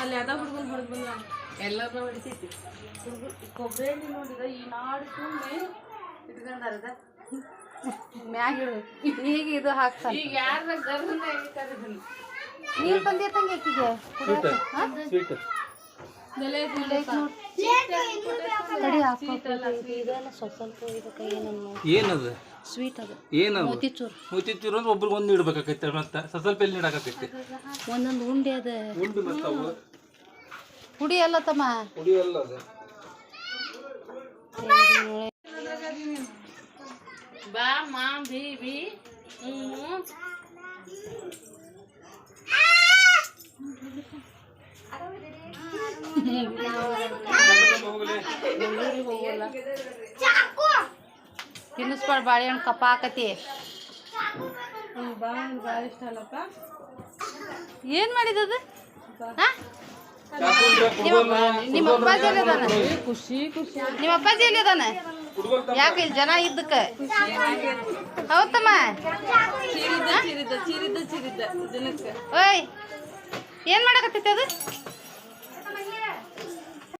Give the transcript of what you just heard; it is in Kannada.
ಅಲ್ಲಿ ಅದ ಹುಡುಗನ್ ಹೊರಗೆ ಬಂದ ಎಲ್ಲರೂ ಹೊಡಿತೈತಿ ಕೊಬ್ಬರಿ ಎಣ್ಣೆ ನೋಡಿದ ಈ ನಾಡು ತುಂಬಿ ಇಟ್ಕೊಂಡಾರದ ಮ್ಯಾಗ ಈಗ ಇದು ಹಾಕ್ತಾನೆ ಈಗ ಯಾರ ಗರ್ಭನ ನೀರು ತಂದೆ ತಂಗಿ ಆಕಿಗೆ ಏನದು ಸ್ವೀಟ್ ಅದು ಏನದು ಮೋತಿಚೂರ್ ಮೋತಿಚೂರ್ ಅಂದ್ರೆ ಒಬ್ರಿಗೆ ಒಂದು ಇಡ್ಬೇಕಾಕೈತೆ ಮತ್ತೆ ಸ್ವಲ್ಪ ಎಲ್ಲಿ ಇಡಾಕೈತಿ ಒಂದೊಂದು ಉಂಡೆ ಅದ ಉಂಡು ಮತ್ತವು ಹುಡಿ ಅಲ್ಲ ತಮ್ಮ ಹುಡಿ ಅಲ್ಲ ಅದು ಬಾ ಮಾ ಬಿ ಬಿ ತಿನ್ನಿಸ್ಬಾರ್ದು ಬಾಳೆಹಣ್ಣು ಕಪ್ಪ ಹಾಕತಿ ಭಾಳ ಇಷ್ಟ ಅಲ್ಲಪ್ಪ ಏನು ಮಾಡಿದದು ನಿಮ್ಮ ಅಪ್ಪಾಜಿ ಅದಾನ ಖುಷಿ ಖುಷಿ ನಿಮ್ಮ ಅಪ್ಪಾಜಿ ಎಲ್ಲಿ ಅದಾನ ಯಾಕೆ ಇಲ್ಲಿ ಜನ ಇದ್ದಕ್ಕೆ ಹೌದಮ್ಮ ಓಯ್ ಏನು ಮಾಡಕತ್ತೈತಿ ಅದು